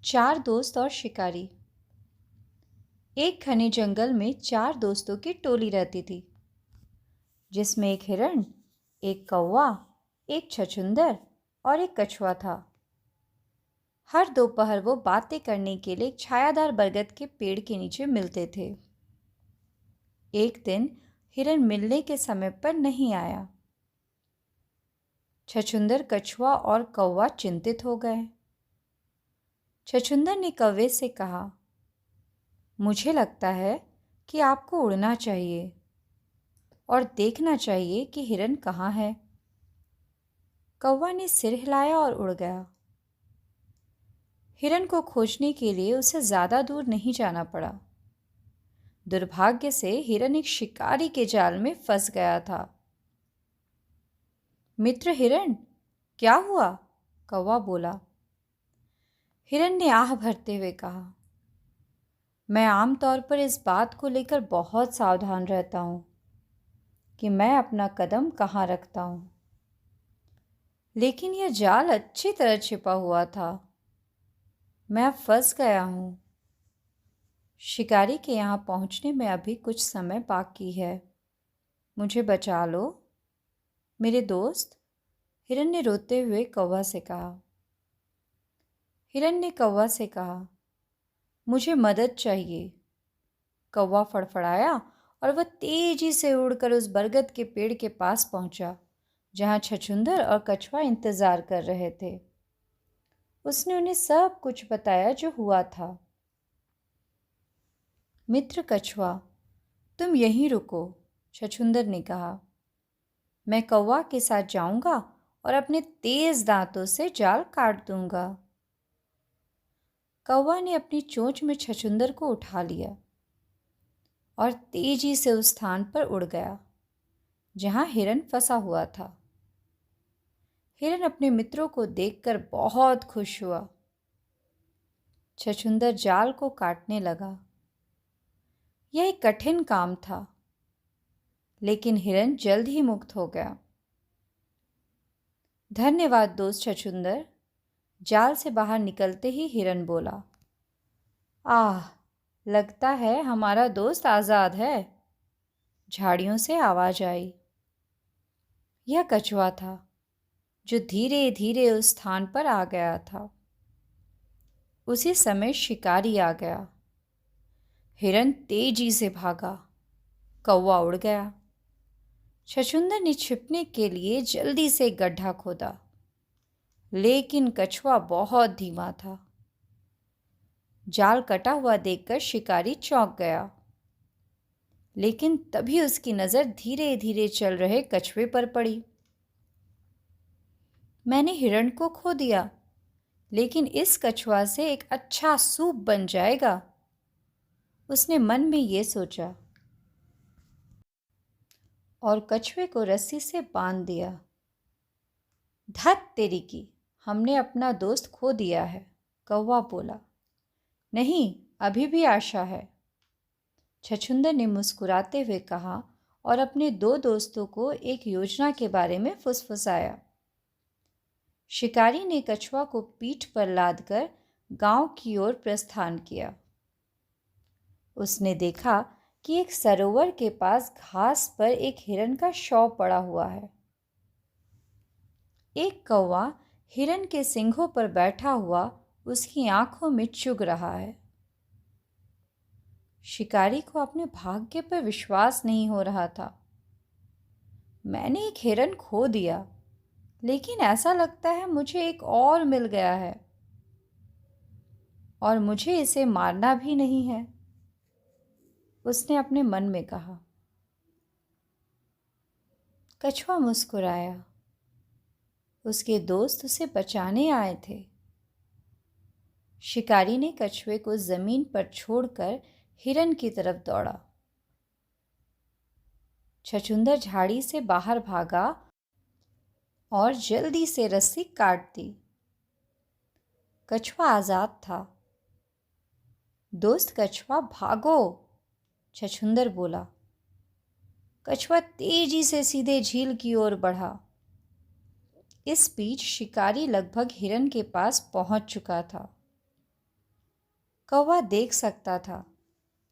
चार दोस्त और शिकारी। एक घने जंगल में चार दोस्तों की टोली रहती थी, जिसमें एक हिरण, एक कौवा, एक छछूंदर और एक कछुआ था। हर दोपहर वो बातें करने के लिए एक छायादार बरगद के पेड़ के नीचे मिलते थे। एक दिन हिरण मिलने के समय पर नहीं आया। छछूंदर, कछुआ और कौवा चिंतित हो गए। छछूंदर ने कौवे से कहा, मुझे लगता है कि आपको उड़ना चाहिए और देखना चाहिए कि हिरण कहाँ है। कौवा ने सिर हिलाया और उड़ गया। हिरण को खोजने के लिए उसे ज़्यादा दूर नहीं जाना पड़ा। दुर्भाग्य से हिरण एक शिकारी के जाल में फंस गया था। मित्र हिरण, क्या हुआ? कौवा बोला। हिरण ने आह भरते हुए कहा, मैं आमतौर पर इस बात को लेकर बहुत सावधान रहता हूँ कि मैं अपना कदम कहाँ रखता हूँ, लेकिन यह जाल अच्छी तरह छिपा हुआ था। मैं अब फंस गया हूँ। शिकारी के यहाँ पहुँचने में अभी कुछ समय बाकी है। मुझे बचा लो मेरे दोस्त, हिरण ने रोते हुए कौवा से कहा। हिरण ने कौवा से कहा, मुझे मदद चाहिए। कौवा फड़फड़ाया और वह तेजी से उड़कर उस बरगद के पेड़ के पास पहुंचा, जहां छछूंदर और कछुआ इंतजार कर रहे थे। उसने उन्हें सब कुछ बताया जो हुआ था। मित्र कछुआ, तुम यहीं रुको, छछूंदर ने कहा। मैं कौवा के साथ जाऊंगा और अपने तेज दांतों से जाल काट दूंगा। कौवा ने अपनी चोंच में छछूंदर को उठा लिया और तेजी से उस स्थान पर उड़ गया जहां हिरण फंसा हुआ था। हिरण अपने मित्रों को देखकर बहुत खुश हुआ। छछूंदर जाल को काटने लगा। यह एक कठिन काम था, लेकिन हिरण जल्द ही मुक्त हो गया। धन्यवाद दोस्त छछूंदर, जाल से बाहर निकलते ही हिरण बोला। आह, लगता है हमारा दोस्त आज़ाद है। झाड़ियों से आवाज आई। यह कछुआ था, जो धीरे धीरे उस स्थान पर आ गया था। उसी समय शिकारी आ गया। हिरण तेजी से भागा, कौवा उड़ गया। छछूंदर ने छिपने के लिए जल्दी से एक गड्ढा खोदा, लेकिन कछुआ बहुत धीमा था। जाल कटा हुआ देखकर शिकारी चौंक गया, लेकिन तभी उसकी नज़र धीरे धीरे चल रहे कछुए पर पड़ी। मैंने हिरण को खो दिया, लेकिन इस कछुआ से एक अच्छा सूप बन जाएगा, उसने मन में ये सोचा और कछुए को रस्सी से बांध दिया। धत तेरी की, हमने अपना दोस्त खो दिया है, कौवा बोला। नहीं, अभी भी आशा है, छछूंदर ने मुस्कुराते हुए कहा और अपने दो दोस्तों को एक योजना के बारे में फुसफुसाया। शिकारी ने कछुआ को पीठ पर लादकर गांव की ओर प्रस्थान किया। उसने देखा कि एक सरोवर के पास घास पर एक हिरण का शव पड़ा हुआ है। एक कौवा हिरण के सींगों पर बैठा हुआ उसकी आंखों में चुग रहा है। शिकारी को अपने भाग्य पर विश्वास नहीं हो रहा था। मैंने एक हिरण खो दिया, लेकिन ऐसा लगता है मुझे एक और मिल गया है और मुझे इसे मारना भी नहीं है, उसने अपने मन में कहा। कछुआ मुस्कुराया। उसके दोस्त उसे बचाने आए थे। शिकारी ने कछुए को जमीन पर छोड़कर हिरण की तरफ दौड़ा। छछूंदर झाड़ी से बाहर भागा और जल्दी से रस्सी काट दी। कछुआ आजाद था। दोस्त कछुआ, भागो, छछूंदर बोला। कछुआ तेजी से सीधे झील की ओर बढ़ा। इस बीच शिकारी लगभग हिरण के पास पहुंच चुका था। कौवा देख सकता था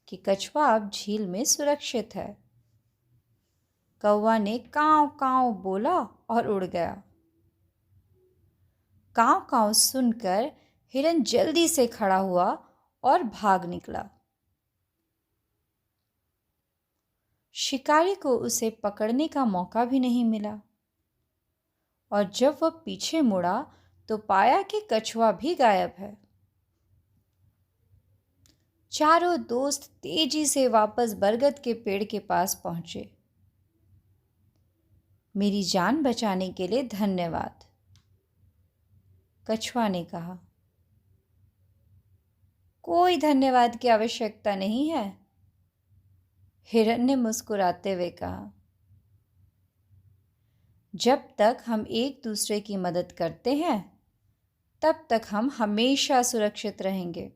कि कछुआ अब झील में सुरक्षित है। कौवा ने काँव काँव बोला और उड़ गया। काँव काँव सुनकर हिरन जल्दी से खड़ा हुआ और भाग निकला। शिकारी को उसे पकड़ने का मौका भी नहीं मिला और जब वह पीछे मुड़ा तो पाया कि कछुआ भी गायब है। चारों दोस्त तेजी से वापस बरगद के पेड़ के पास पहुंचे। मेरी जान बचाने के लिए धन्यवाद, कछुआ ने कहा। कोई धन्यवाद की आवश्यकता नहीं है, हिरन ने मुस्कुराते हुए कहा। जब तक हम एक दूसरे की मदद करते हैं तब तक हम हमेशा सुरक्षित रहेंगे।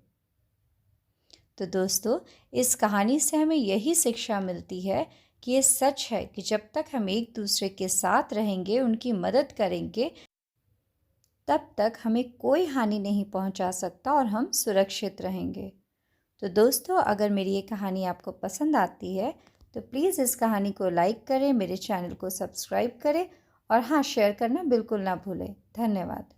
तो दोस्तों, इस कहानी से हमें यही शिक्षा मिलती है कि ये सच है कि जब तक हम एक दूसरे के साथ रहेंगे, उनकी मदद करेंगे, तब तक हमें कोई हानि नहीं पहुंचा सकता और हम सुरक्षित रहेंगे। तो दोस्तों, अगर मेरी ये कहानी आपको पसंद आती है तो प्लीज़ इस कहानी को लाइक करें, मेरे चैनल को सब्सक्राइब करें और हाँ, शेयर करना बिल्कुल ना भूलें। धन्यवाद।